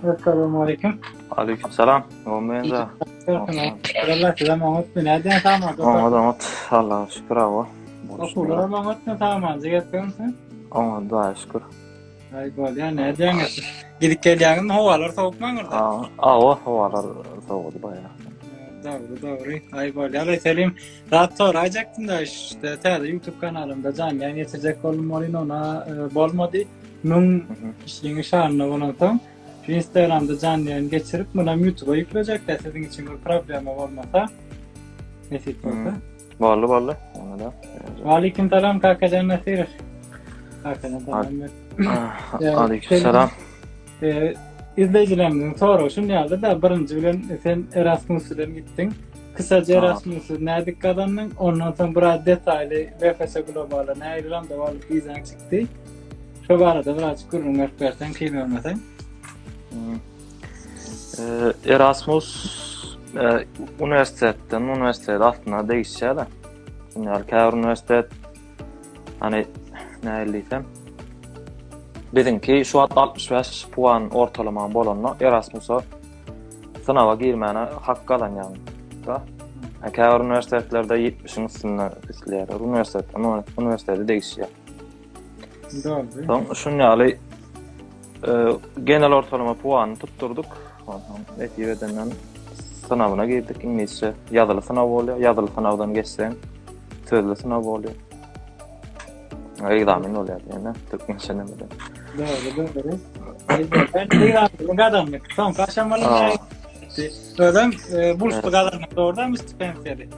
Assalamu alaikum. Aleykümselam. Olmayınca. Allah size Mahmut bin nereden tamam. Olmadı. Allah'a şükür abi. Okullara Mahmut ne tamam. Ziyaret misin? Olmadı daha şükür. Ay bol ya nereden geçti? Gidip geliyorsun havalar soğuk mu orada? Havalar soğudu bayağı. Doğru. Ay bol ya Selim. Rahat soracaktım da işte tabii YouTube kanalımda canlı yayın geçecek olum ona bolmadı. Nun işin şartını unutum. Şu Instagram'da canlı yayın geçirip buna YouTube'a yükleyecek de sizin için bir problem olmasa. Nesit olsa. Vallahi. Onu da. Aleykümselam kaka cennetidir. Aleykümselam. İzleyicilerimizin soru geldi da birinci bilen sen Erasmus'dan gittin. Kısaca Erasmus'u nedik kazandın? Ondan sonra biraz detaylı VFS Global'a ne İrlanda varlık izan çıktı. Şu barada biraz kurun versen kim olmasan. Erasmus üniversitede aslında değişiyor da. Yani her üniversite hani ne elliysem bizimki şu an 65 puan ortalama bolanla Erasmus'a sınava girmene hakkı alan yani. Da. Her üniversitelerde 70'in üstünde istiyor. Üniversitede değişiyor. Doğru. Şunu yani genel ortalama puanı tutturduk. Neticeden sınavına girdik. İngilizce yazılı sınav oluyor. Yazılı sınavdan geçsen sözlü sınav oluyor. Examen oluyor yani. Türkçe ne böyle. Doğru. Ben İran'da kazandım. Son kaşamalı ne? Oradan burslu kazandım. Oradan mı stipendiyeli?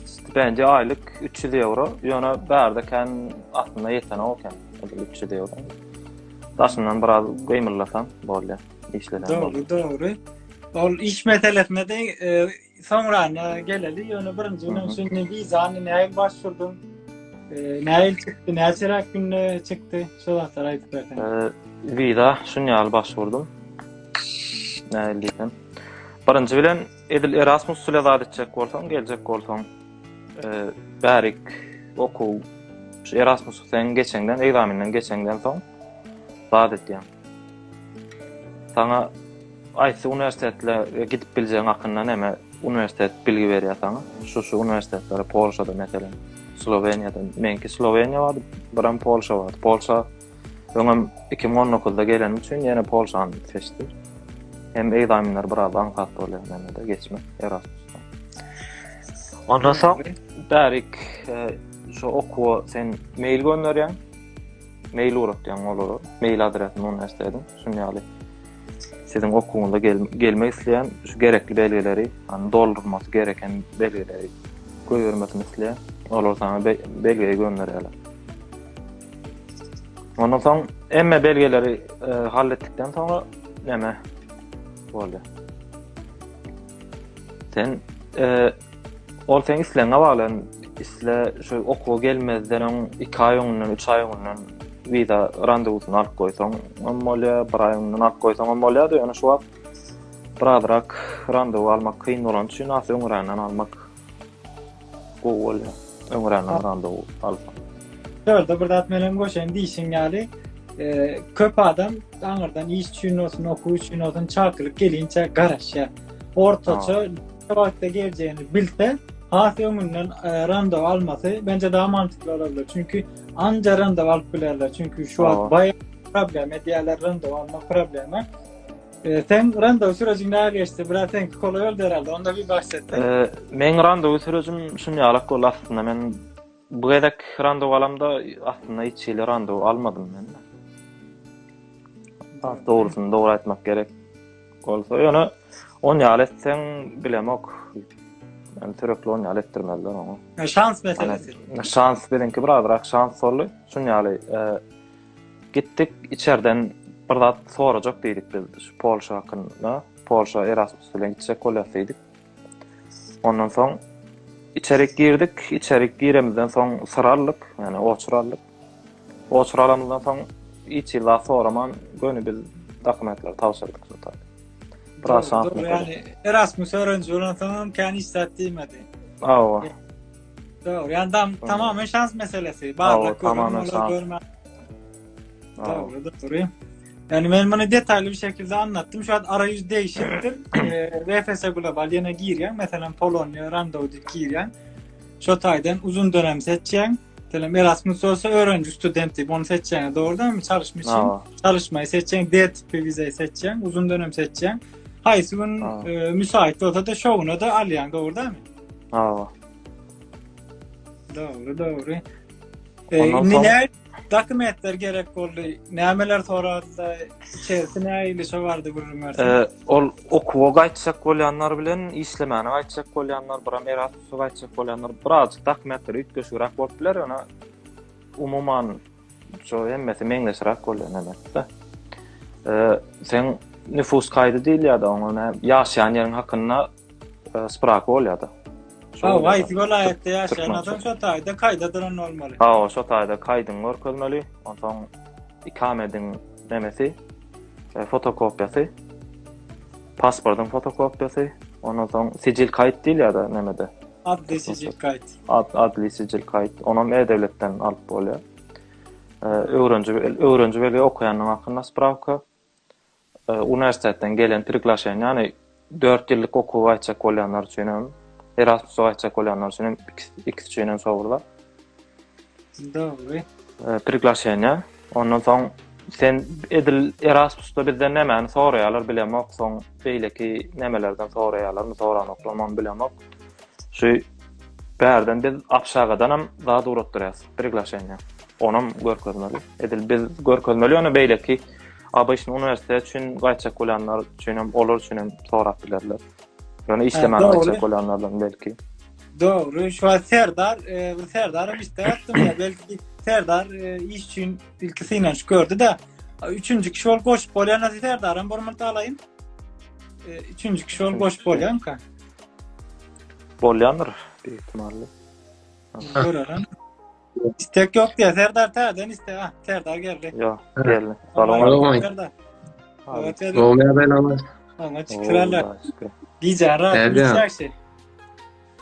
Stipendiya aylık 300 euro. Yani berdeken aslında yetene oken. 300 euro. Daşından biraz kıymırlasan böyle işlenen. Doğru. O iş meselesine de sonra geleli. Yani birinci gün şimdi vizanı ne başvurdum. Ne çıktı, ne çırak günü çıktı. Şöyle saraydık zaten. Viza şunu başvurdum. Ne elliysem. Birinci bilen Erasmus ile zat edecek olsam, gelecek olsam bärik oku Erasmus sen geçenden, egzaminden geçenden soň zat edýän. Sana aýsy üniversitetle gidip biljeň hakynda näme üniversitet bilgi berýär sana. Şu üniversitetler Polşada meselen, Sloveniýada, menki Sloveniýa bar, biram Polşa bar. Polşa öňem 2019-da gelen üçin ýene Polşany seçdim. Hem egzaminler biraz ankat bolýar mende geçme Erasmus'tan. Ondan soň bärik şu oku sen mail gönderýän. Mail uratýan olur. Mail adresini üniversiteden. Şunu ýaly. Sizin okuwunda gelmek isleýän şu gerekli belgeleri, hani doldurması gereken belgeleri koýurmasyn isleýär. Olar sana belgeyi gönderýärler. Ondan soň emme belgeleri halletdikden soňra näme bolýar? Sen ol sen isleňe baglan isle şu okuw gelmezden 2 ay öňünden 3 ay öňünden viza randevusyny alyp goýsaň, bolýar, 1 ay öňünden alyp goýsaň bolýar. Ýöne şu wagt birazrak randewu almak kyn bolan üçin asy öňünden almak bolýar. Öňünden randewu alsaň. Doğru, burada atmelem goşen diýişiň ýaly. Köp adam aňyrdan iş üçin olsun, okuw üçin olsun çakyryp gelinçe garaşýar. Ortaça wagtda geleceğini bilse, asy öňünden randewu almasy bence daha mantıklı olabilir. Çünkü anca randewu alyp bilerler. Çünkü şu an bayağı problem, diğerler randewu almak problemi. Sen randewu sürecini näme geçti? Biraz sen kolay oldu herhalde. Onda bir bahset. Men randewu sürecim şunu ýalak boldy aslında. Men bu gedek randewu alamda aslında hiç ýyly randewu almadym men. Doğrusunu doğru etmek gerek olsa. Yani on ýaly etseň bilemek. Yani türekli on ýaly etdirmezler onu. Şans meselesi. Şans bilinki birazrak şans sorly. Şunu ýaly gittik içeriden bir zat sorajak diýdik biz şu Polşa hakynda. Polşa Erasmus bilen gitjek bolýardyk. Ondan soň içerik girdik. İçerik giremizden soň sırallyk, yani oçurallyk. Oçuralamyzdan soň 2 ýyl soraman göni biz dokumentler tawşyrdyk şo. Biraz şans yani Erasmus öğrenci olan tamam kendi hissettiğimedi. Doğru. Yani tamamen şans meselesi. Tamamen şans. Doğru. Yani ben bunu detaylı bir şekilde anlattım. Şu an arayüz değişiktir. VFS Global yana giryen, mesela Polonya, Rando'da giryen. Şu taydan uzun dönem seçeceksin. Mesela Erasmus olsa öğrenci, studenti bunu seçeceksin. Doğrudan mı çalışmış için? Çalışmayı seçeceksin. D tipi vizeyi seçeceksin. Uzun dönem seçeceksin. Haysi bunun müsait olsa da şovuna da alayan. Doğru değil mi? Doğru. Ne dokümentler gerek oldu? Nämeler soradı? İçerisinde näyle şo vardı bu üniversite? Ol okuwa gaýtsak bolýanlar bilen işlemäne gaýtsak bolýanlar, biram Erasmus'a gaýtsak bolýanlar birazjyk dokumentleri ütgeşirak bolup biler, ona umuman şo hemmesi meňleşirak bolýan emasda. Sen nüfus kaydı diýil ýa-da oňa ýaşaýan ýeriň hakynda spraka bolýardy. Haysi vilayetde yaşayan adam şu tayda kaydadıran olmalı. Şu tayda kaydın görkezmeli. Ondan ikamedin demesi, fotokopyası, pasportun fotokopyası, ondan sonra sicil kayıt değil ya da nemede. Adli sicil kayıt. Adli sicil kayıt. Onun E-Devlet'ten alıp bolýar. Öğrenci veli okuyanın hakkında spravka. Üniversitetten gelen priglaşen, yani 4 yıllık okuw gaýtsak bolýanlar üçin Erasmus'a gaýtsak bolýanlar üçin ikisi üçin sowurlar. Doğru. Priglaşenýa. Ondan soň sen edil Erasmus'ta bizden nämäni soraýarlar bilemok, soň beýleki nämelerden soraýarlar, soranoklar bilemok. Şu bärden biz apşagadanam daha durat durýas priglaşenýa. Onam görkezmeli. Edil biz görkezmeli, onu beýleki abaşyn üniversite üçin gaýtsak bolýanlar üçin olur üçin sorap bilerler. Yani işlemän gaýtsak bolýanlardan belki. Doğru. Şu an Serdar'ım işte yaptım ya. Belki Serdar iş için ilkisiyle gördü de 3. kişi ol koş bolyan nasıl Serdar'ım bormata alayım. 3. kişi ol koş bolyan ka. Bolyandır büyük ihtimalle. Görürüm. İstek yok diye Serdar terden iste. Serdar geldi. Yok geldi. Salon Serdar. Olmaya ben ama. Ama çıkırarlar. Diyeceğin rahat bir şey.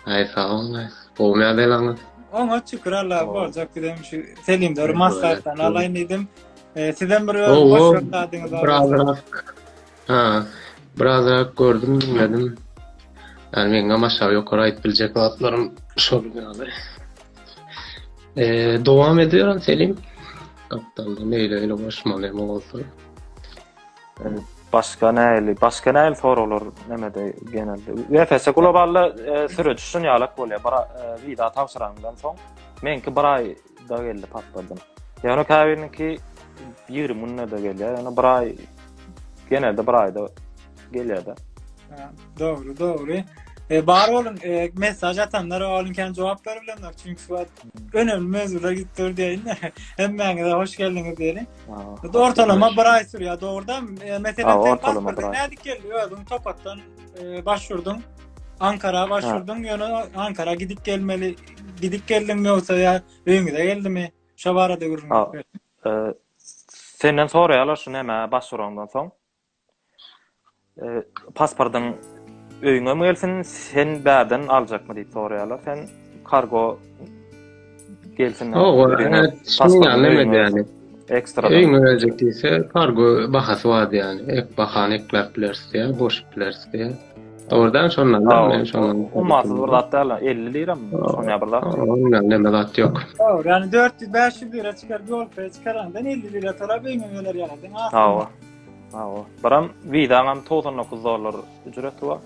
Ay sağ olun. Olmaya ben ama. Ama çıkırarlar bu olacak dedim şu Selim doğru masraftan alayım dedim. Sizden bir boş verdiniz. Birazcık gördüm dinledim. Yani ben ama aşağı yukarı ait bilecek vaatlarım soruluyorlar. Devam ediyorum Selim. Kaptanla neyle başmalıyım olsa. Başka näil sorular nemede genelde. VFS Global'da süreç şunu ýalak bolýar. Bara vida tapşyrandan soň menki bir ay da geldi patladım. Yani käbirniki 20 da gelýär. Yani bir ay genelde bir ayda gelýär. Doğru. Bari olun mesaj atanlara olunken cevap verebilirler. Çünkü şu an önemli mevzular gitti diyelim. Hem de hoş geldiniz diyelim. Ortalama bir ay sürüyor. Doğrudan mesela sen pasportun nerede geliyor? Tokat'tan başvurdun. Ankara'ya başvurdun. Yani Ankara gidip geldin mi yoksa ya Ümide geldi mi? Şavara'da görünüyor. Senden soraýarlar şu näme başvurandan soň. Pasportun öýüňe mi gelsin, sen bärden aljakmy diýip soraýarlar. Sen kargo gelsin. Şunu anlamadım yani. Ekstra. Öýüňe gelecek diýse kargo bahasy var yani. Ek bahany ekläp bilersiz, boş bilersiz. Oradan şondan. Ummatsız bir zat däl, 50 lira mı? Şoňa bir zat. Ondan näme zat ýok. Doğru. Yani 400-500 lira çıkar bir olpaya çıkarandan 50 lira tarap öýüňe geler ýaladın. Baram vidaňam $99 ücreti var.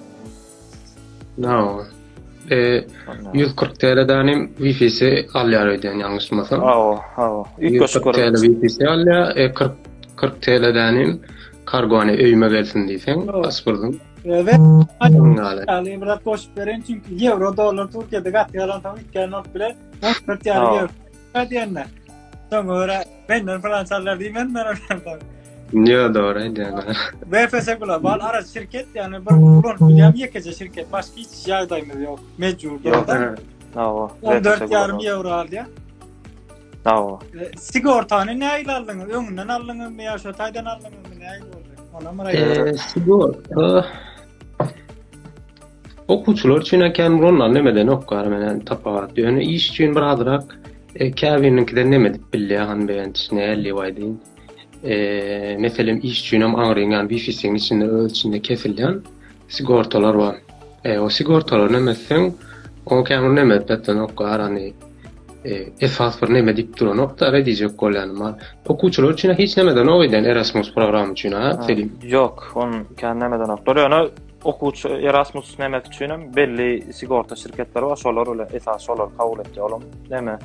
No. 140 TL'den Wi-Fi'si alýar öýden ýalňyşmasam. 140 TL Wi-Fi'si alýar, 40 TL'den kargony öýüme gelsin diýsen, pasportun. Ve yani biraz boş veren çünkü euro, dolar, Türkiye'de gatyalan tam ikken not bile 40 euro. Hadi yanına. Sonra benden Fransızlar değil benden oradan. Niye doğru yani. VFS Global araç şirket yani bir bulun bilýän ýekece şirket başka hiç ýagdaýymyz ýok. Mecbur doğrudan. 14,5 euro aldy. Sigortany näýle aldyňyz? Öňünden aldyňyzmy ýa-da taýdan aldyňyzmy näýle boldy? Ona maraýa. Sigorta. Okuçular üçin eken bunlar nemeden okgar menen tapagat. Ýöne iş üçin birazrak käbirninkide neme dip bilýän beýençine 50 waýdyn. Meselem işçinim aňyrýan wifi'siň içinde öz içinde kesilýän sigortalar bar. O sigortalar nemesen o käme nemeden o garany esas bir neme dip duran nokta edecek bolýanmar. Okuwçylar üçin hiç nemeden oýdan Erasmus programy üçin Selim. Yok, on kendimden oklar. Yani okuwçy Erasmus nemek üçin belli sigorta şirketleri var. Şolar öyle esas şolar kabul etdi oğlum. Neme?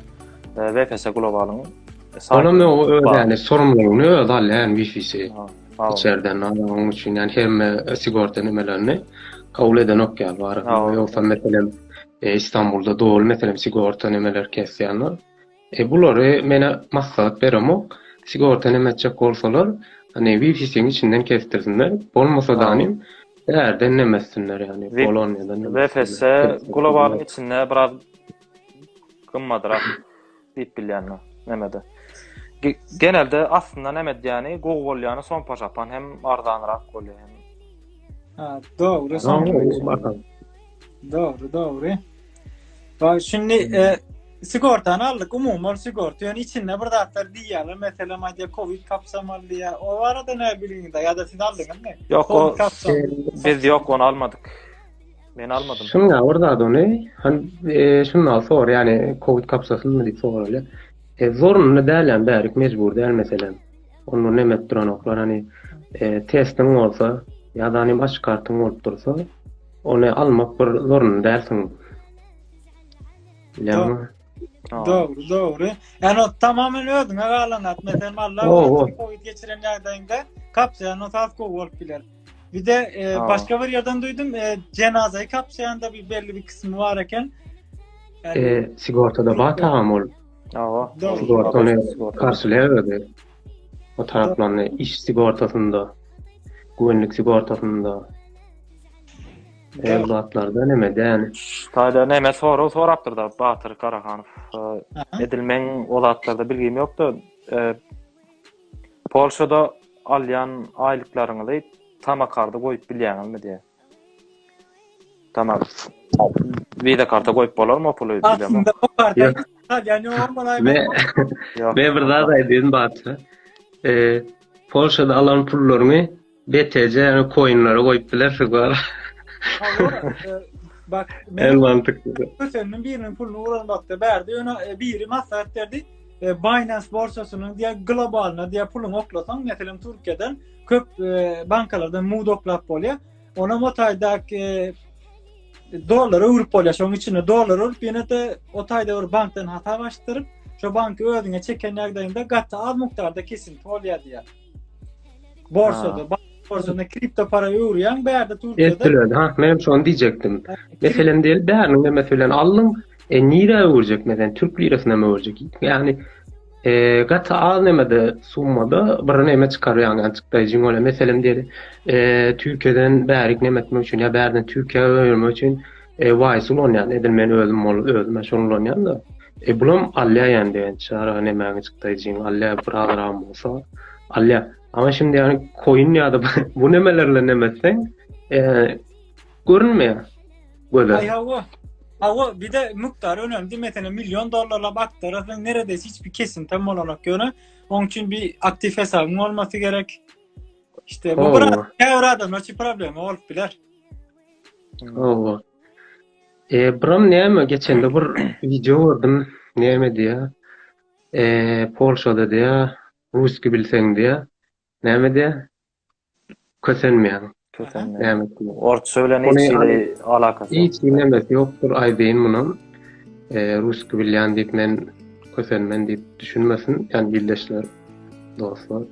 VFS Global'ın Olam o yani sorumluluğunu ödalyan wifi'si Ha, içeriden onun için yani hem sigorta nemelerini kabul eden okýar bar. Ýoksa meselem İstanbul'da doğal meselem sigorta nemeler kesýänler. Bulary mene maksat beremo sigorta nemetjek bolsalar hani wifi'siň içinden kestirsinler. Bolmasa da hani derden nemessinler yani Polonya'dan. VFS Global'ın içinde biraz kımmadırak deyip bilýänler nemede. Genelde aslında nemed yani Google yani son paşapan hem ardanırak bolýar hem. Ha, doğru. Doğru. Bak şimdi sigortanı aldık. Umumlar sigorta. Yani içinde bir dağıtlar diýerler. Mesela madde Covid kapsamalı diye. O arada ne bileyim de ya da siz aldınız mı? Yok o biz yok onu almadık. Ben almadım. Şunga orada da ne? Hani şundan sonra yani Covid kapsasın mı diye sonra öyle. Zorunlu dälen bärik mecbur däl meselem. Onu nemet duran oklar hani testin olsa ya da hani baş kartın olup dursa onu almak bir zorunlu dälsin. Yani Doğru. Yani o tamamen ödüne bağlanat. Mesela Allah Covid geçiren ýagdaýynda kapsayan o tafko bolup biler. Bir de başka bir yerden duydum cenazeyi kapsayan da bir belli bir kısmı var eken. Yani, sigortada bağ tahammül. Sigorta onu karşılayabilir. O taraflarını iş sigortasında, güvenlik sigortasında, evlatlarda nemede yani. Taýda neme sorapdyr da Batyr Karahanow. Edilmeň olatlarda bilgim ýokdy. Polşada alýan aýlyklaryňyzy tamakarda goýup bilýänmi diýe. Tamam. Vida karta goýup bolarmy o puly? Aslında o karta yani olmaly. Ve bir daha da edin Batı. Polşada alan pullaryny BTC yani coinlara goýup bilersiz bar. Bak en mantıklı. Senin birinin pulunu uğranmakta berdi. Öne biri maslahat derdi. Binance borsasının diye globalına diye pulunu oklasan mesela Türkiye'den köp bankalardan mud oklap bolýar. Ona motaydak dolar urup bolýar. Şoň içine dolar urup ýene de o taýda bir bankdan hata başlaryp şo banky ödüňe çeken ýagdaýynda gatta az mukdarda kesinti bolýar diýär. Borsada kripto para ýurýan berde Türkiýede. Etdiler ha men şonu diýjekdim. Meselem diýil bärniňde meselem allyň nira uğuracak mesela Türk lirasına mı uğuracak? Yani gatta az nemede summada bir neme çıkarıyor yani çıktayıcın öyle meselem diye Türkiye'den bärik nemetmek için ya bärden Türkiye'ye öýürmek için vaýsyl yani edilmeni özüm şonu yani da bulam alya yani diyen çara neme çıktayıcın alya bragram olsa alya ama şimdi yani coin ya da bu nemelerle nemetsen görünmüyor. Böyle. Ama bir de miktar önemli. Mesela milyon dolarla baktığınızda neredeyse hiçbir kesinti olarak göre onun için bir aktif hesabın olması gerek. İşte bu burada hiç problemi olup biler. Bram neyme geçen de bir video gördüm. Neyme diye. Polşa'da diye. Ruski bilsen diye. Neyme diye. Kösenmeyen. Kösenmeyen. Orta söylen hiç şeyle alakası yok. Hiç nemesi yoktur. Aydeyin bunun. Ruski bilyen deyip men kösenmen deyip düşünmesin. Yani birleşler. Dostlar.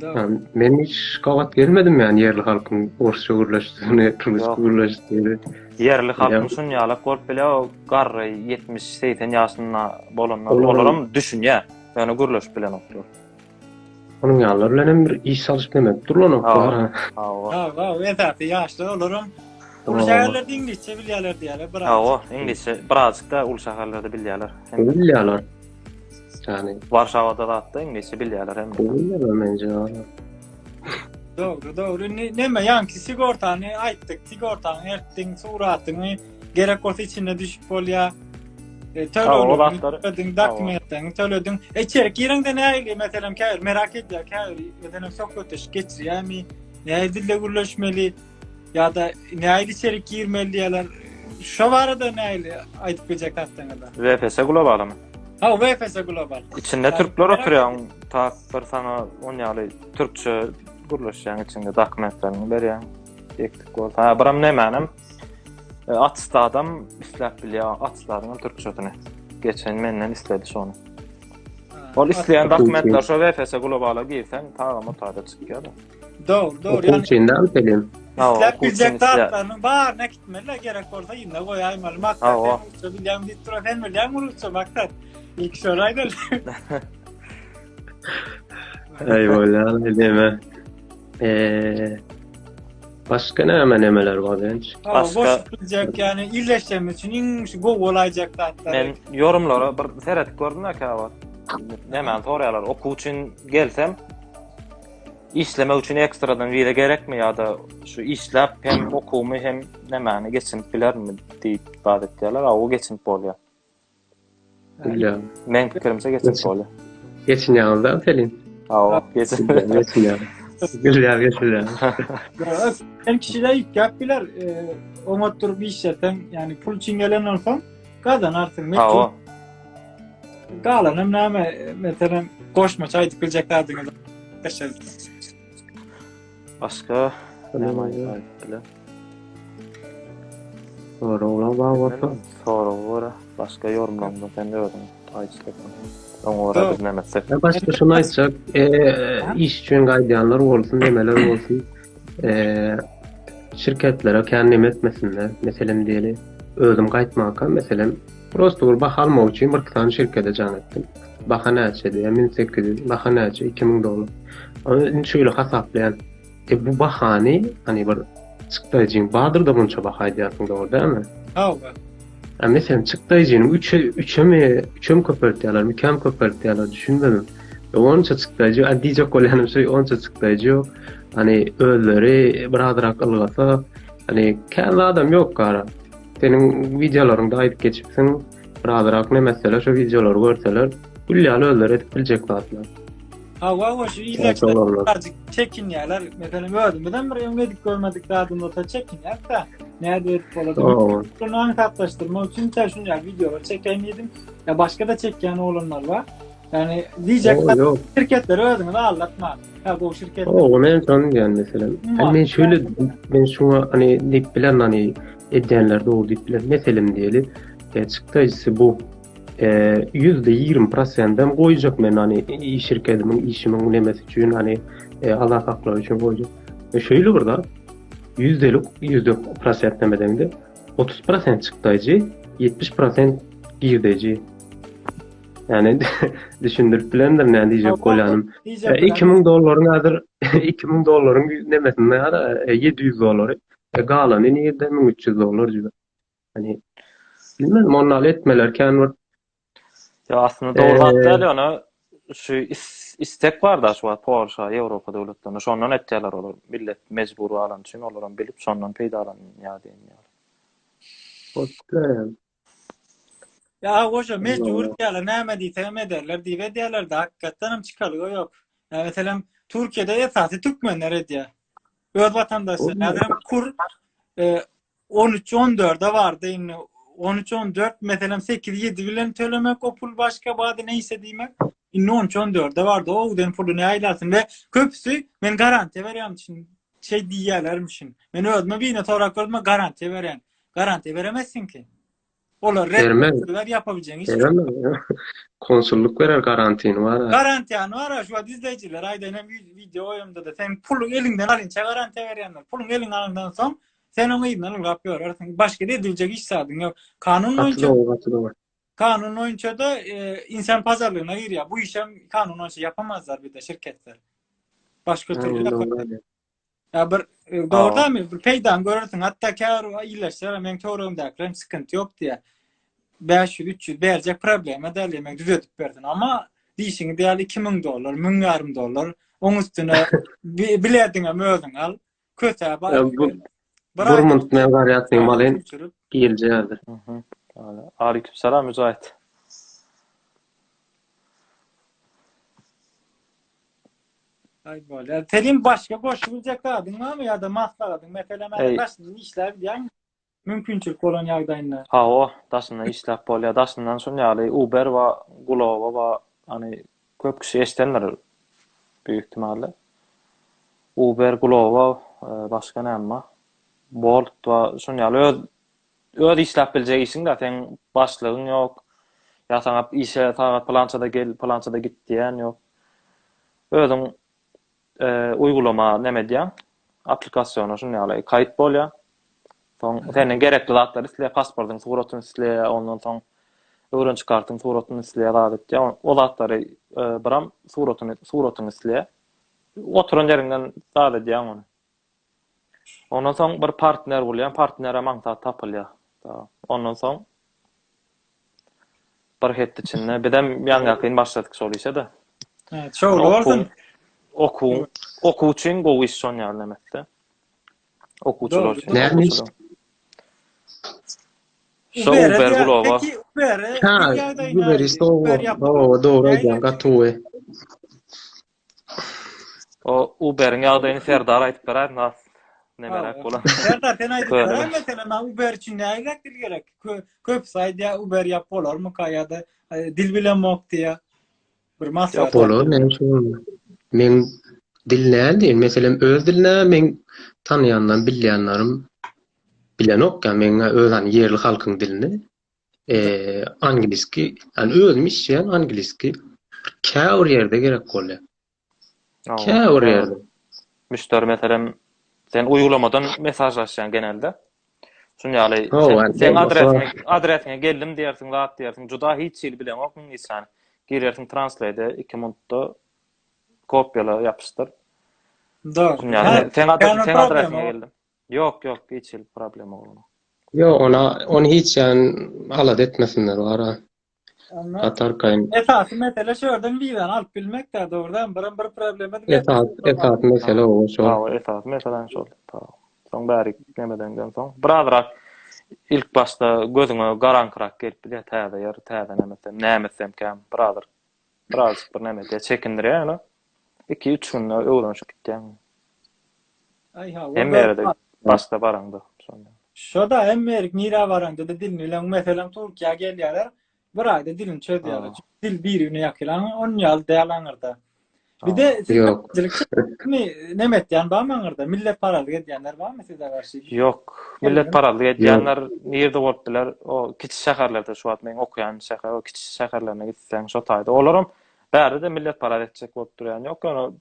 Yani men hiç kavat gelmedim yani yerli halkın Orta uğurlaştığını, Ruski uğurlaştığını. Yerli halkın ýalak görüp bile o garry 70-80 ýaşyna bolanlar olaram düşün ya. Yani gürleşip bilen oklar. Onun ýalar bilen bir iş salyşyp demek durlan oklar. Etapy ýaşly olurum. Ulu şäherlerde ingilisçe bilýärler diýerler. O ingilisçe birazcık da ulu şäherlerde bilýärler. Bilýärler. Yani Warşawada da ingilisçe bilýärler hem. Bilýärler mence. Doğru. Neme yani sigortany aýtdyk. Sigortany ertdiň suratyny gerek bolsa içinde düşüp bolýar. Töledin, dokumentlerini töledin. İçerik yerinde ne mesela kâr merak ediyor kâr mesela çok öteş geçiriyor mi? Ne dille gürleşmeli ya da ne içerik girmeliler. Şu arada ne aytıp bilecek hattına da. VPS global mı? Ha VPS global. İçinde Yani Türkler merak oturuyor. Ta bir sana onyalı Türkçe gurlaşan içinde dokumentlerini veriyor. Dektik oldu. Ha, buram ne mənim? Atsta adam isläp bilýär, atslaryň türkçesini. Geçen menden istedi şonu. Ol isleýän dokumentler şu VPS globala girsen taýam otada çykýar. Doğru yani. Şeyinden söyleyeyim. İsläp bilecek tatlarının bar ne gitmeler gerek olsa yine koyayım maktat. o. Bilýän bir trofen bilýän urutsa maktat. İlk şorayda. Eyvallah, deme. Başka nemeler var genç? Başka bilecek yani illeştirme için in go olacak tatlar. Men yorumlara bir seret gördüm ka var. Nämen soraýarlar, okuw üçin gelsem işleme üçin ekstradan vize gerekmi ya da şu işläp hem okuwmy hem nämäni geçinip bilermi diýip bad etdiler. O geçinip bolýar. Bilýär. Men pikirimse geçinip bolýar. Geçin ýalda Pelin. Geçin. Geçin ýalda. Güzel. Hem kişiler ilk yaptılar, ona tur bir işletem yani pul için gelen olsam kadın artık meçhul. Galan hem name mesela koşma çay tıkılacaklar diye. Başka näme aýtdylar? Soru başka yorumlandı. Ben de ördüm. Oňra biz nämetsek. Başka şunu aýtjak, iş üçin gaýdýanlar bolsun, demeler bolsun. Şirketlere kendim etmesinler. Meselem diýeli, özüm gaýtmakam, meselem prosto bir baha almak üçin bir tane şirkete jan etdim. Baha näçe diýär, 1800, baha näçe $2000. Onu şöyle hasaplayan. Bu bahany, hani bir çykdaýjyň badyr da bunça baha aýdýarsyň dogry dälmi? Mesela çıktaycının 3'e mi köpeltiyorlar, mükemmel köpeltiyorlar düşünmedim. Onca çıktaycı, diyecek olan şey onca çıktaycı. Hani ölleri birader ılgasa, hani kendi adam yok gara. Senin videolarında ayıp geçipsin, birader ne mesela şu videoları görseler, güllyalı ölleri edip bilecek zatlar. Şu ilaçlar çekin yerler, mesela öldürmeden bir yemedik görmedik dağında da çekin yer da nerede edip oladı. Bunu ankatlaştırma için şunu videolar çekeyim ya başka da çeken olanlar var. Yani diyecekler şirketleri öldürmeden anlatma. Ya bu şirketler. Ne canım yani mesela. Ben şöyle ben şuna hani dip bilen hani edenler doğru dip bilen meselem diyelim. Çıktayısı bu. %20% koyacak men hani iş şirketimin işimin nemesi için hani Allah saklar için koyacak. Şöyle burada %% demeden de 30% çıktaycı, 70% girdeci. Yani düşündürüp bilendir ne diyecek kolanım. $2000 nedir? $2000 nemesinde ya da $700. Galan en iyi de $300 gibi. Hani bilmem onlar etmelerken var. Ya aslında doğru hatta ona şu istek var da şu Porsche Avrupa devletlerinde şondan etdiler olur. Millet mecburi alan için olaran bilip şondan peýda alan ya diýenler. Ya hoca mecbur diýerler, näme diýsem ederler diýerler de hakikaten çıkalygy yok. Yani mesela Türkiye'de esasy türkmenler edýär. Öz vatandaşlar adam kur 13-14'de vardı indi. 13-14 mesela 8-7 bilen tölemek o pul başka bady neyse diýmek. Indi 13-14'de vardı o den pulunu aýlarsın ve köpüsü men garanti berýän için şey diýerlermişin. Men özüme biňe torak gördüm garanti berýän. Garanti beremezsin ki. Olar reddiler yapabileceğin iş. Konsulluk verer garantini var. Garantiyanı var şu an izleyiciler ayda hem video oyunda da sen pulun elinden alınca garanti verenler. Pulun elinden alından son sen onu elinden yapıyor. Artık başka edilecek iş sağladın. Ya kanun oyuncu da insan pazarlığına giriyor. Bu işe kanun oyuncu yapamazlar bir de şirketler. Başka türlü yapamazlar. Ya doğru mı? Bir peydan görürsün. Hatta kâru iyileştiler. Men torumda sıkıntı yok diye. 500-300 verecek problem ederler. Düzeltip verdin. Ama dişini değerli $2000, $1000. Onun üstüne biletine möldün al. Kötü bak. Durmunt men garyatyn malyn girjedir. Aleykümselam Mücahit. Ay böyle. Senin başka koşulacak adın var mı ya da maslar adın? Mesela Ey, başında işler diyen mümkünçülük olan yagdayında. o daşyndan işläp bolýar. Daşyndan soň ýaly Uber we Glovo we hani köp kişi eşdenler büyük ihtimalle. Uber, Glovo, başga näme? Bolt we şoň ýaly öz işläp biljek işiň da sen başlygyň ýok. Ya sana işe saat plançada gel, plançada git diýen ýok. Özüň uygulama näme diýen? Aplikasiýony şoň ýaly kaýt bolýar. Soň senden gerekli zatlar isle, pasportyň suratyny isle, ondan soň öwrençi kartyň suratyny isle, adatda o zatlary biram suratyny isle. Oturan jeriňden zat edýän onu. Ondan soň bir partner bolýar, partnere maňta tapylýar. Ondan soň bir het içinde birden ýangy başladyk şol işe-de. Evet, şol bolsun. Oku üçin gowy iş şoň ýaly nämetde. Okuwçylar üçin. Näme iş? Şo Uber Glovo. Peki Uber. Ha, Uber işte o. Doğru diýen gatuwy. O Uber'in ýagdaýyny Serdar aýdyp berer, nas nemerek bolan. Serdar sen aýdyp mesela Uber için näme dil gerek? Köp saýda Uber ýap bolarmy kaýada dil bilen mokdy ya. Bir masal. Bolar, men dil nädi? Meselem öz diline men tanıyandan bilýänlerim bilen ok, men öz yerli halkyň dilini anglisski, özüm işleýän anglisski käwr ýerde gerek bolýar. Käwr ýerde. Müşteri meselem sen uygulamadan mesajlaşýan genelde. Şoň ýaly sen adresine geldim diýersiň, zat diýersiň, juda hiç ýyl bilen okun insan. Girersiň translate 2 minutda kopýala ýapyşdyr. Doğru. Şoň ýaly sen adresine geldim. Yok, hiç ýyl problem bolmaz. Yo, onu hiç alat etmesinler wara. Katar kayn. Esasy mesele şörden bilen alıp bilmek de doğrudan bir probleme Esas mesele o şol. Esas meselen şol. Soň bäri nemeden soň birazrak ilk başta gözüňe garankyrak gelip bilýär, täze ýer, täze nämesem käm, biraz bir näme diýe çekindirýär ýa-ni. 2-3 gün öwrenşip gitdim. Ay ha. Emmerde başta baranda. Şoda emmerik nira baranda da dilini bilen meselem Türkiýe gelýärler. Bir ayda dilini çözýärler. Dil birine ýakylan, on ýaly däýlanyrda. Bir de nemet ýan barmaňyrda millet paraly edýänler barmy size garşy? Yok, millet paraly edýänler nerede bolupdylar? O kiçik şäherlerde şu wagt men okuyan şäher, o kiçik şäherlerine gitseň şo taýda. Olaram bäri de millet paraly etjek bolup durýan. Ýok, onu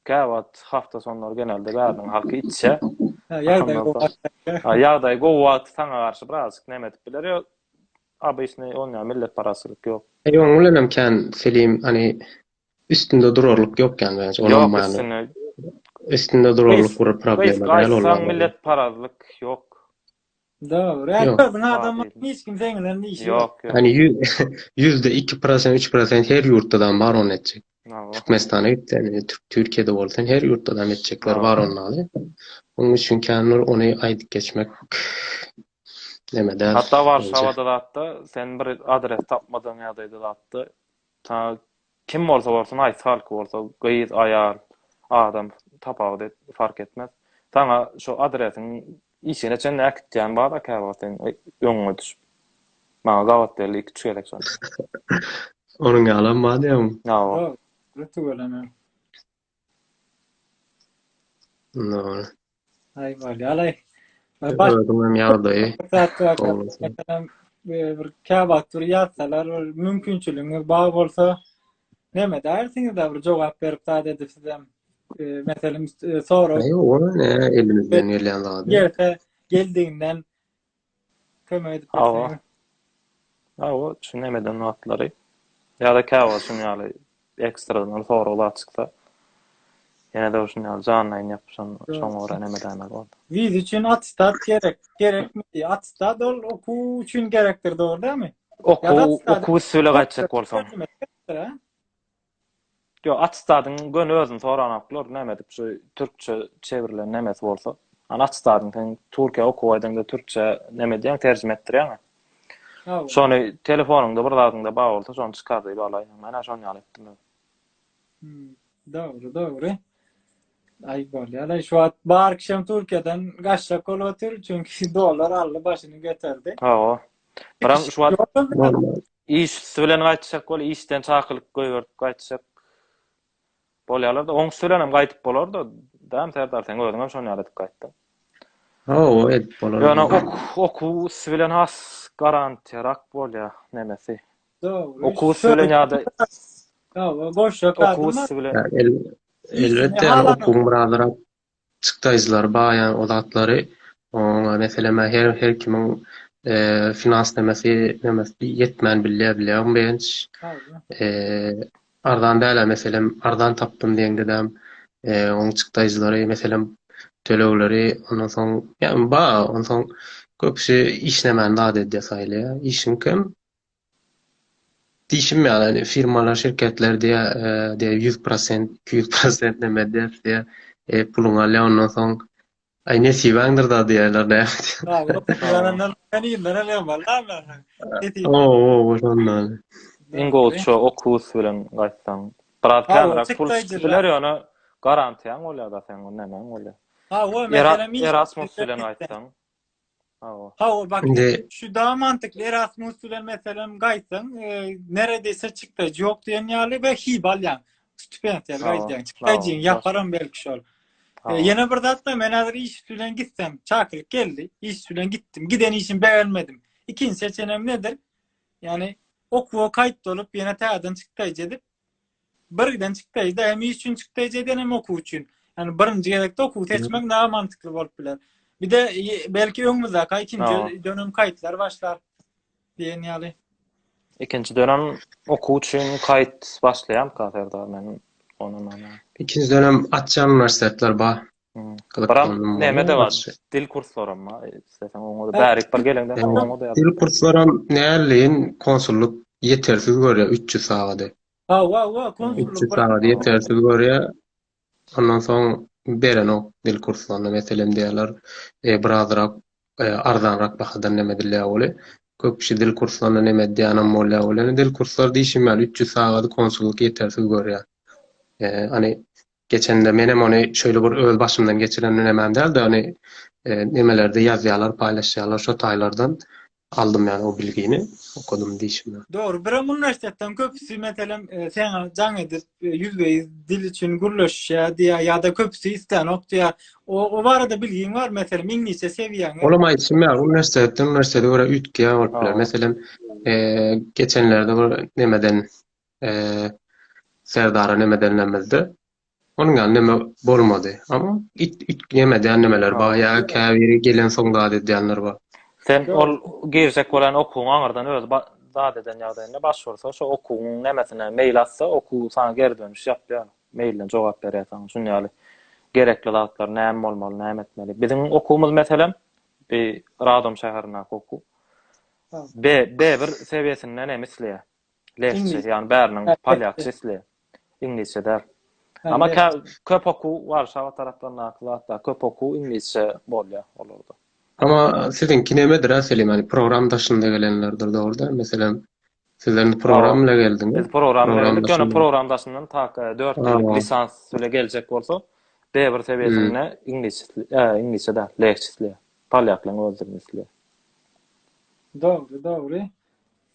käwat hafta sonlary genelde bäriň halky içse. Ýagdaý gowat saňa garşy birazcık nemet biler. Abeýsine oňa millet parasylyk ýok. Ýoňul emken Selim hani üstünde durarlyk ýok bence. Yok, üstünde durarlyk bir problem var. Millet parasylyk ýok. Doğru. Yani adam hiç kimsenin işi yok. Hani %2%, 3% her yurtdan var on edecek. Türkmenistan'a gitti. Yani Türkiye'de olsan her yurtdan edecekler var onlarla. Onun için kendiler onu aydık geçmek demeden. Hatta Varşava'da da hatta sen bir adres tapmadığın ýagdaýda da hatta ta kim bolsa bolsun aýs halky bolsa gyýyz aýar adam tapawdy fark etmez. Taňa şu adresiň işine çen näkitýän bar akawatyň öňüne düşüp. Maňa gawat derlik çüýelek şol. Onun galan bar diýem. Ýa. Rutu bilen. No. Ay bali alay. Başım ýagdaý. Bir käwat tur ýatsalar mümkinçiligi bar bolsa neme dersiňiz da bir jogap berip taýda edip sizem meselem sonra Onu ne elimizden gelen zady. Ýerse geldiğinden kömek edip bersiňiz. Awa, şu nemeden notlary. Ýa-da käwat şunu ýaly ekstradan sonra olar çyksa. Ýene de şunu ýaly janlaýyn ýapşan şoň ora nemeden bar. Viz üçin atstat gerekmi? Atstat oku üçin gerekdir, doğru değil mi? Oku söyle gaçjak bolsam. Yo, atstadyň gönü özüm soranaklar näme dip şu türkçe çevirilen nämes bolsa. Atstadyň sen Türkiýe okuwaýdyňda türkçe näme diýen terjime etdirýän. Ha, Şonu telefonunda bir zatında bağ olsa şonu çıkardı balay. Mana şonu ýaly etdim. hmm, doğru, doğru. Ay bolýar. Şu an bu akşam Türkiye'den gaçak otur çünkü dolar aldı başını götürdü. Ha. Biram şu wagt Normal. iş bilen gaýtsak bol, işden çakylyk goýberip gaýtsak bolýarlar da, oň söýlenem gaýtyp bolar da, dam Serdar sen gördüň şonu ýaly edip gaýtdy. O edip bolar. Ýani oku bilen has garantiýarak bolýar nemesi. Doğru. Oku bilen ýa-da Ya, goşak oku adamlar bilen Elbette yani okun buralara çıktayızlar bayan odatlary ona mesela her kimin finans demesi yetmen bilýär benç ardan däle mesela ardan tapdym diýende de oň çıktayızlary mesela tölegleri ondan soň yani ondan soň köpüsi işlemen da edýär saýla işin kim dişim yani firmalar, şirketler diye 100%, 200% neme diye pulun alya ondan soň ay nesibaňdyr da diýerler de. O şondan. Ingolço oku bilen gaýtsaň. Birat kamera pul biler ýa-ni garantiýaň bolýar da sen näme bolýar. Ha, o mesela Erasmus bilen gaýtsaň. Ha, o bak şu daha mantıklı. Erasmus bilen mesela gaýtsaň neredeyse çıktıcı yok diýen ýaly we hibal ýa stipendiyal gaýtsaň çıktıcı yaparım belki şol. Yine bir da men hazır iş bilen gitsem çakylyk geldi. İş bilen gittim. Giden işimi beğenmedim. İkinci seçeneğim nedir? Yani okuwa kaýt bolup ýene täzeden çıktıcı edip birden çıktıcı da hem iş üçin çıktıcı eden hem okuw üçin. Yani birinci gerekde okuw seçmek daha mantıklı bolup biler. Bir de belki öňümizde ikinci dönem kayıtlar başlar diýen ýaly. İkinci dönem okuw üçin kaýt başlaýan Serdar men onu İkinci dönem açan üniversitetler ba. Biram näme de bar? Dil kurslary mı? Isteseň oňa da bärik bir gelende oňa da. Dil kurslary nälerin konsulluk yetersiz görýär 300 sagady. Ha, konsulluk 300 sagady yetersiz görýär. Ondan soň beren o dil kurslaryna meselem diýerler birazrak arzanrak bahadan näme dilýär boly. Köp kişi dil kurslaryna näme diýanam bolýar boly. Dil kurslary diýişim 300 sagady konsulluk yetersiz görýär. Hani geçende menem onu şöyle bir öz başımdan geçiren önemem değil de hani nemelerde yazıyalar paylaşıyorlar şu taylardan aldım yani o bilgini okudum dişimden. Doğru. Bir üniversitetten köpüsü mesela sen can edip %100 dil için gurlaşya diye ya da köpüsü isten diye o var da bilgin var mesela İngilizce seviyen. Olamay için ya üniversitede oraya ütkiye oldular. Mesela geçenlerde bir nemeden Serdar'a nemeden nemezdi. Onun anneme bolmadı ama yemedi annemeler bayağı kaviri gelen soňda diýenler bar. Sen ol girsek bolan okuň aňyrdan öz zat eden ýagdaýynda başwursa şo okuň nemesine mail atsa okuw sana geri dönüş ýapýar. Mailden jogap berýär şunu ýaly. Gerekli zatlar näme bolmaly, näme etmeli. Bizim okuwumuz meselem bir Radom şäherine okuw. B1 seviyesinden emisliye. Lehçe yani bäriniň palyatça isle. İngilizce der. Ama köp okuw Warşawa tarapdan hatta köp okuw İngilizce bolýar olurdy. Ama sizinki nemedir Selim? Yani program daşında gelenlerdir de orada. Mesela sizlerin programla geldiňiz. Biz program daşyndan tak 4 ýyllyk lisans ile geljek bolsa B1 seviyesine İngilizce der, lehçe, palyatlyň özüni isle. Doğru.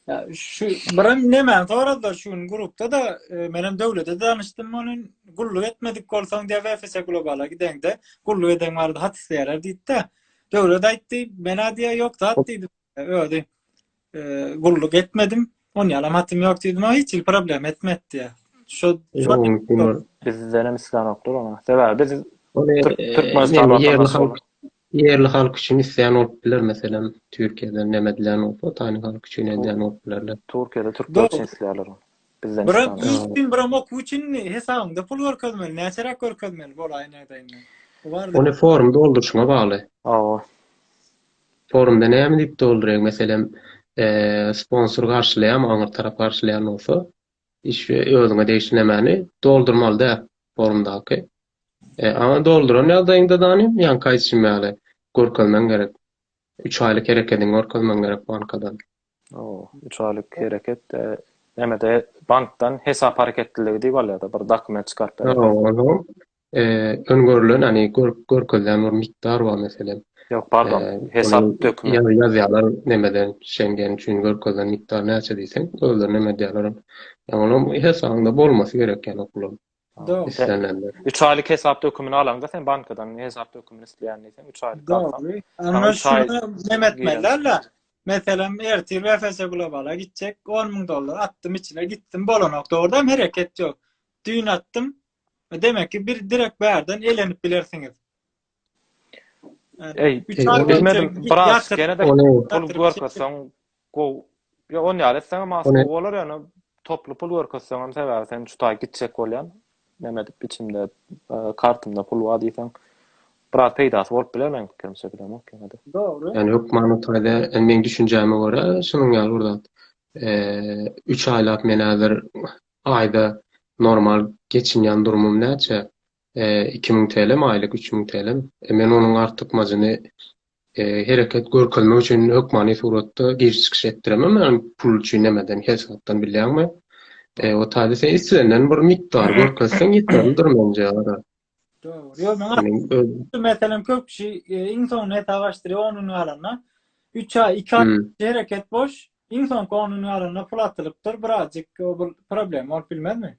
Ya şu biram näme soradylar şu grupda da menem döwlete danışdym onun gulluk etmedik bolsaň diýip WFS globala gideňde gulluk eden bardy hat isleýär diýdi. Döwlet aýtdy, mena diýär ýok da diýdi. Öýdi. Gulluk etmedim. Onu ýalam hatym ýok diýdim, ama hiç problem etmedi. Şu bizden mislan okdur ona. Sever biz yerli halk için isleyen oluplar mesela Türkiye'de nemedilen olsa tani halk için edilen oluplarlar. Türkiye'de Türkler için islerler onu. Bizden isleyen. İşin bıram okuw için hesabında pul görkezmeli, näçerak görkezmeli bol aýnaýdaýyn. Onu forum dolduruşuna bağlı. Forumda näme diýip doldurýar mesela sponsor garşylaýan, aňyr tarap garşylaýan olsa iş özüňe değişinemeni doldurmaly da forumdaky. Ama dolduran ýagdaýynda da ýan kaýsymýaly görkezmen gerek. 3 aýlyk hereketiň görkezmen gerek bankadan. O 3 aylyk hereket nemede bankdan hesap hareketliligi diýip alýar-da bir dokument çykaryp berýär. Onu öngörülen hani görkezlen bir miktar var mesela. Yok pardon, Onu hesap dökümü. yazýarlar nemeden Schengen üçin görkezlen miktar näçe diýsen, özleri neme diýerler. Yani onun hesabında bolmasy gerek yani okulun Doğru. istenenler. 3 aylyk hesap dökümini alanda sen bankadan hesap dökümini isleýän diýsen 3 aylyk alsan. Doğru. Ama Ama üç ay şunu nemetmelerle mesela Ertil VFS Global'a gidecek $10.000 attım içine gittim bolo nokta orada hareket yok. Düğün attım. Demek ki bir direkt bir yerden eğlenip bilirsiniz. Yani Ey, 3 ay bilmedim. önce Biraz yatır. gene de Onu pul görkezsen go. Ya on ýaly sen mas Onu- bolar ýa toplu pul görkezsen sebäbi sen şu taý gitjek bolýan. Nemedip biçimde kartymda pul var diýsen. Biraz peýdasy bolup bilemem kimse bilemok gene de. Doğru. yani yok manutayda men düşünjäme göre şunun ýaly burada 3 aylap menazer ayda normal geçinýän durumum näçe? 2000 TL mi aylyk 3000 TL mi? Men onuň artykmagyny hereket görkezmek üçin hökmany suratda giriş çykyş etdiremem. Men pul üçin nemeden hesapdan bilýärmi? O taýda sen islenenden bir miktar görkezsen ýeterlidir mence ara. Doğru. Yo ben Yani mesela çok kişi insan net avaştırıyor onun alanına 3 ay 2 ay hareket boş insan konunun alanına pul atılıptır birazcık o problem var bilmez mi?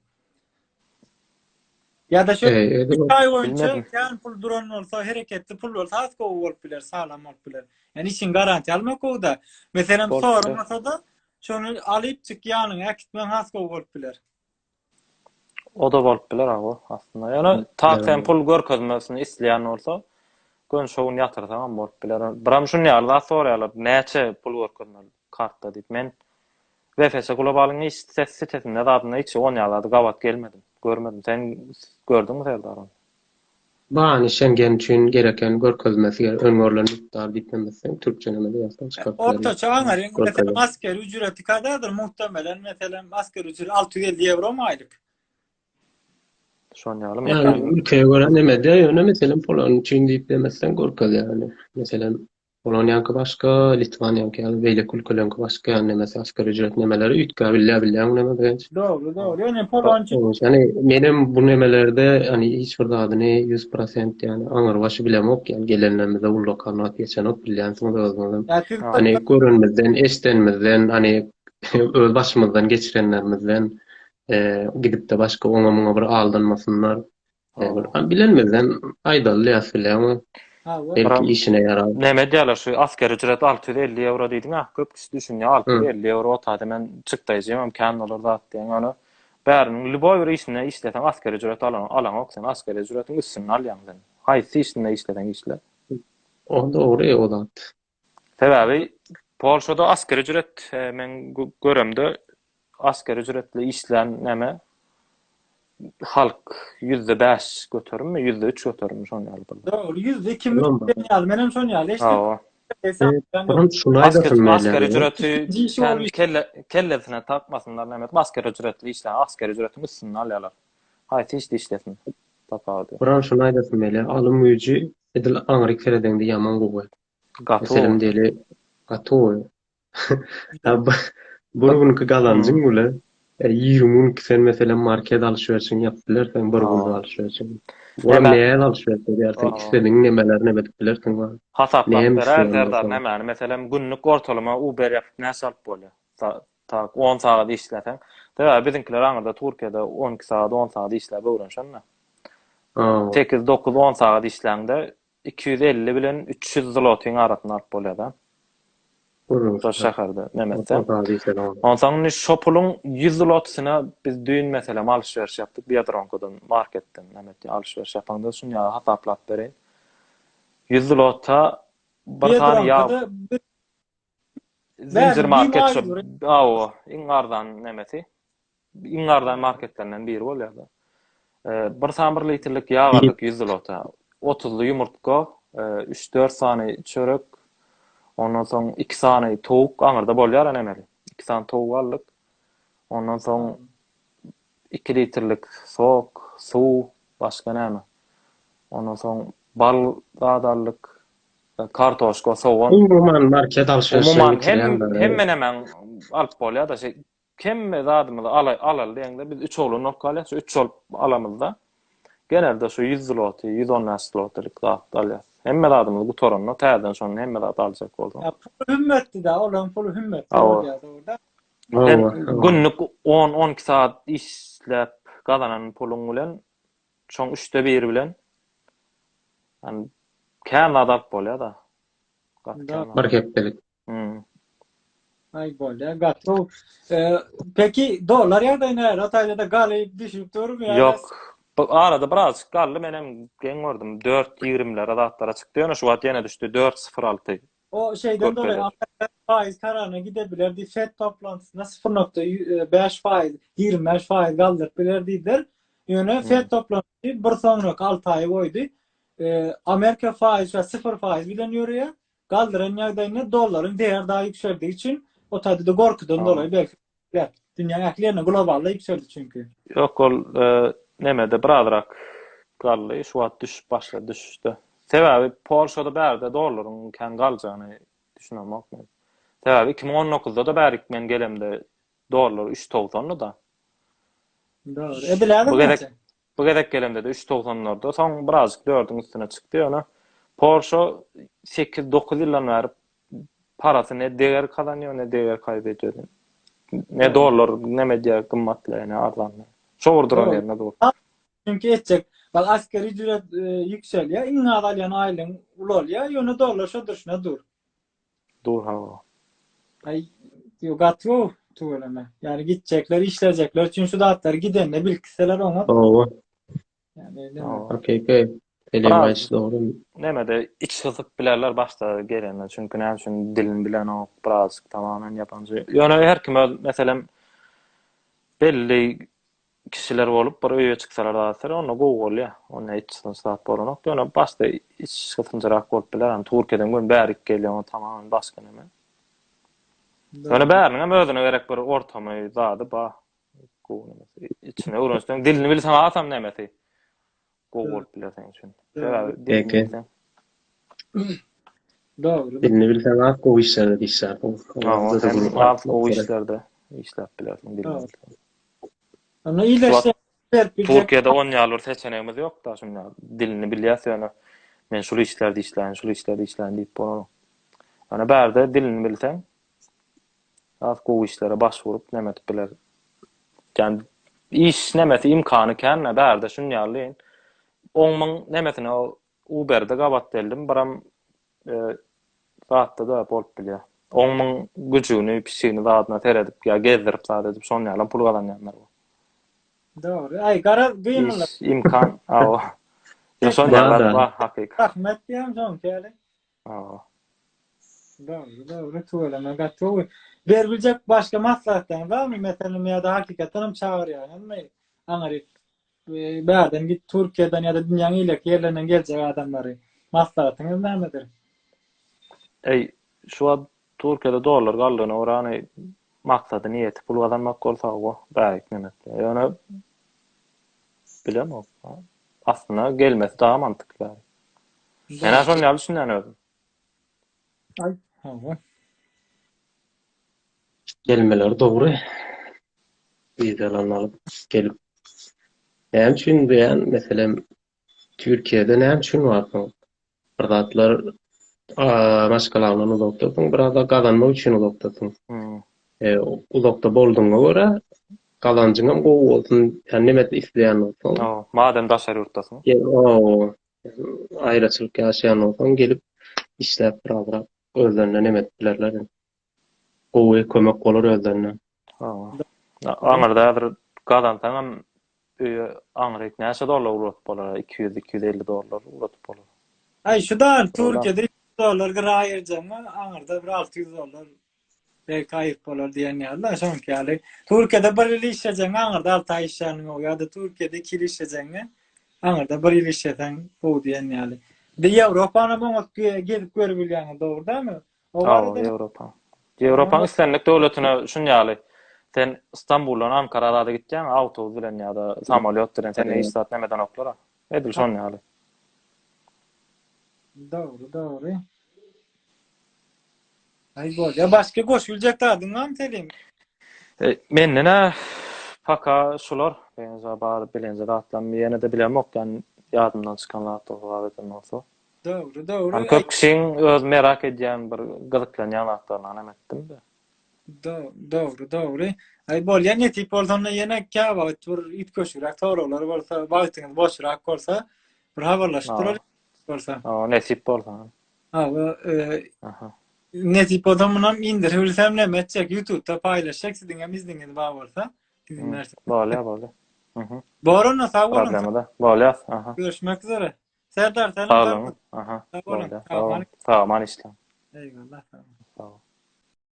Ya da şöyle 3 ay boyunca Bilmedim. yani pul duran olsa hareketli pul olsa az olup bilir sağlam olup bilir. Yani işin garanti almak o da. Mesela Olup sonra bilir. masada şunu alıp çık yanına akitmen has olup bilir. O da bolup biler abi aslında. Yani tak sen pul görkezmesini isleýän bolsa gön şoň ýatyrsaň bolup biler. Biram şunu ýaly soraýarlar. Näçe pul görkezmeli kartda diýip. Men VFS Globalyň iş sitesinde zadyna hiç on ýalady gawat gelmedim. Görmedim. Sen gördüňmi Serdar? Bani Schengen üçin gereken görkezmesi öňörlen miktar bitmemesi Türkçe nemede ýazsan çykaryp berýär. Orta çağın mesela asker ücreti kadardır muhtemelen mesela asker ücreti 650 euro mu aylık? Şoň ýaly Yani ülkeye göre nemede ýöne mesela Polonyň üçin diýip demezsen görkez yani. Mesela Polonyanky başga, Litwanyanky ýaly beýlek ülkeleriniň başga ýani mesela asker ücret nemeleri ütkä bilýän neme bilen. Doğru. Yani Polonca Yani menim bu nemelerde hani hiç bir zadyny 100% yani aňyr başy bilemok yani gelenlerimize bu lokalnat geçenok bilýänsiň özüňiz. ya Türk Hani görünmezden, eşdenmezden, hani öz başımızdan geçirenlerimizden gidip de başka ona bir aldanmasınlar. Bilenmezden aydalı ýasylýar ama belki işine yarar. Näme diýerler şu asker ücret 650 euro diýdiň ha köp kişi düşünýär 650 euro otady men çykdaýjam kan bolar zat diýen onu bäriniň luboy bir işine işleten asker ücret alan oksan asker ücretiň üstüne alýan sen. Haýsy işine işleten işle. O doğru o da. Sebäbi Polşada asker ücret men göremde asker ücretli işlen näme halk %5 götürürmü, %3 götürürmü şoň ýaly. Doğru. %2 milyon menem son ýaly işte. Ha. Onun Asker ücreti sen kellesine takmasınlar näme asker ücretli işler asker ücretini üstüne alýarlar. Haýsy işde işlesin. Tapady. Buran şunu aýdasym mele alym güýji edil aňryk seredeňde ýaman gowy. Meselem diýeli gato. Burgunky galanjyň bula 20 gün sen mesela market alışverişini yapdylar sen bir gün alışverişini. Olam näme alışveriş edýärsiň istediň nemelerini bilip bilersiň var. Hasaplap berer Serdar näme mesela günlük ortalama Uber ýapyp näse alyp bolýar. Tak 10 saat işleten. Tabii bizimkiler aňyrda Türkiýede 12 saat 10 saat işläp öwrenşenler. 8 9 10 saat işläňde 250 bilen 300 zlotyň arasyny alyp bolýar. Bu şäherde nämese. Ondan şopulun 100 zlotyna biz düýün mesela alışveriş yapdyk Biedronkodan marketden nämeti alışveriş yapanda şunu ýa hasaplap bereň. 100 zlota bir tane ýa zincir market şop. O iňardan nämeti. İňardan marketlerinden biri bolýar da. Bir tane 1 litrlik ýağ aldyk 100 zlota. 30 ýumurtka, 3-4 sany çörek. Ondan soň 2 sany towuk aňyrda bolýar nämeli. 2 sany towuk aldyk. Ondan soň 2 litrlik sok, suw, başga näme. Ondan soň bal gadarlyk kartoşka, soğan. Umuman market alışverişine Umuman gittiren hemen hemen alıp bolýar da kemme zadymyzy alal diýende biz 3 oğlun okala, 3 ol alamyzda. Genelde şu 100 zloty, 110 zlotylyk zat alýar. Hemme zadymyzy bu torunna täzeden sonra hemme zat aljak boldy. Ya pul hümmetti da olan pul hümmetti Awa. orada orada. Ben Awa. günlük 10-12 saat işläp gazanan pulum bilen şoň 3de 1 bilen yani kän adap bolýar da. Bir hepdelik. Ay bolya gatro. Peki dolar ya da ne? Ratayda da galayıp düşüp durur mu ya? Yok. Arada biraz gally menem gen gördüm 4.20'lere adatlara çıktı. Ýöne şu wagt ýene düşdü 4.06. O şeyden dolayı Korkuyorlar. Amerika faiz kararına gidebilirdi. FED toplantısında 0.5 faiz, 25 faiz kaldırıp Yöne FED toplantısı bir sonraki 6 ay koydu. Amerika faiz ve 0 faiz bilen yürüye kaldıran ýagdaýynda doların değer daha yükseldiği için o tadı korkudan dolayı belki dünya eklerine globalda yükseldi çünkü. Yok ol nemede biradırak gally şu wagt düşüp başladı düşüşde. Sebebi Polşada bärde dollaryň kän galjany düşünemokmy. Sebebi 2019'da da bärik men gelemde dollar 3.90'ly da. Doğru. Ediler Bu mi? gerek bu gerek gelemde de 3.90'larda soň birazcık 4'ün üstüne çykdy ýöne. Polşa 8-9 ýyldan bäri parasy ne değer kazanýar ne değer kaybediyor. Ne dollar ne medya kymmatly ne arzanly. Şoğurduran yerine doğru. Çünkü etcek. Bak asgari ücret yükseliyor. İnna alyan aylın ulolya. Yönü dolar şodurşuna dur. Dur hava. Ay yogatro tuğlama. Yani gidecekler, işleyecekler. Çünkü şu dağıtlar gidenle bilgiseler ona. Awa. Yani öyle mi? Okey. Elemaç doğru. Nemede iç kızıp bilerler başta gelenler. Çünkü ne için dilin bilen o birazcık tamamen yabancı. Yani her kim mesela belli kişiler olup bir öýe çyksalar da onu Google ya. Onu iç sınıfsat boranok. Yani başta iç kızıncarak bolup biler. Yani Türkiye'den gün bärik gelýär tamamen başka neme. Yani bäriniň hem özüne gerek bir ortamy zady ba. Google içine öwrenşden dilini bilsen asam nemesi. Google bilersen üçin. Peki. Doğru. Dilini bilsen az o işlerde işler. Hem az o işlerde işläp bilersin dilini. Onu iyileştirip Türkiye'de 10 ýyldyr seçeneğimiz yok da şimdi dilini bilýärsen men şol işlerde işläň diýip bolan. Yani bärde dilini bilsen az o işlere başvurup nemet biler. Yani iş nemeti imkany kän bärde şunu ýalyň. 10.000 nemetine Uber'de gabat deldim. Baram saatte da bolup bilýär. 10.000 güjüni pişigini zadyna teredip ya gezdirip sadece son ýalan pul galanýanlar var. Doğru. Ay gara gıyımlı. İş, imkan. Awa. Ya son Var ýalan da. var hakykat. Rahmet diyem son kere. Awa. Doğru. Tuğlama gatro. Verilecek başka maslahatlar var mı? Mesela ya da hakikaten çağır yani. Anarif. Bärden git Türkiye'den ya da dünyanın ilek yerlerinden gelecek adamları maslahatınız ne midir? Ey şu an Türkiye'de dolar galdyny orany maksady niýeti pul kazanmak bolsa o bärik nemet. Yani bilemem. Aslında gelmesi daha mantıklı. Ben son ýaly düşünýän özüm. Ay. Hava. Gelmeler doğru. Vizalarını alıp gelip. Näme üçin diýen, meselem Türkiýede näme üçin barsyň? Bir zatlar maşgalaryny uzakdasyň, biraz da gazanmak üçin uzakdasyň. Uzakda bolduňa görä gazanjyň hem gowy bolsun, ýani nemet isleýän bolsun. Madem daşary ýurtdasyň. Aýraçylyk ýaşaýan bolsaň gelip işläp biraz özlerine nemet bilerler. Gowy kömek bolar özlerine. Aňyrda häzir gazansaň Aňryk näçe dollar urat bolar? 200-250 dollar urat bolar. Ay şudan Türkiye'de dolar ayıracağım Anırda bir 600 dolar belki ayıp bolar diyen yerler son kâli. Türkiye'de bir yıl işleyeceksin Anırda 6 ay işlerini o ya da Türkiye'de 2 yıl işleyeceksin Anırda bir yıl işleyeceksin bu diyen yerler. De Avrupa'na bunu gelip görebilýän doğru değil mi? O var Avrupa. Avrupa islenlik döwletine şun ýaly. Sen İstanbuldan Ankara'da da gitsen autobus bilen ya da samolyot bilen sen iş saat nemeden oklara. Edil şon ýaly. Doğru. Ay bol. Ya başka koşulacak dağdın mı Selim? Menne paka şular benzer bar bilenzer atlan bir yana da bilem yok yani yadımdan çıkanlar da olsa. Doğru doğru. Hani köp kişinin öz merak edýän bir gyzyklanýan atlaryny anetdim de. Doğru doğru. Ay bol ya ne tip olduğunu yine kâba tur it koşurak toralar varsa baktığınız boşrak olsa bir haberleştirir olsa. Nesip bolsa. Ha bu Aha. ne tip adamından indirebilsem ne metcek YouTube'da paylaşacak sizin hem izlediğiniz bağ varsa dinlersin. Böyle. Borona sağ olun. Problemi de. Böyle. Aha. Görüşmek üzere. Serdar selam. Sağ olun. Aha. Sağ olun. Böyle. Sağ olun. Sağ olun. İslam. Eyvallah. Tamam. Sağ olun.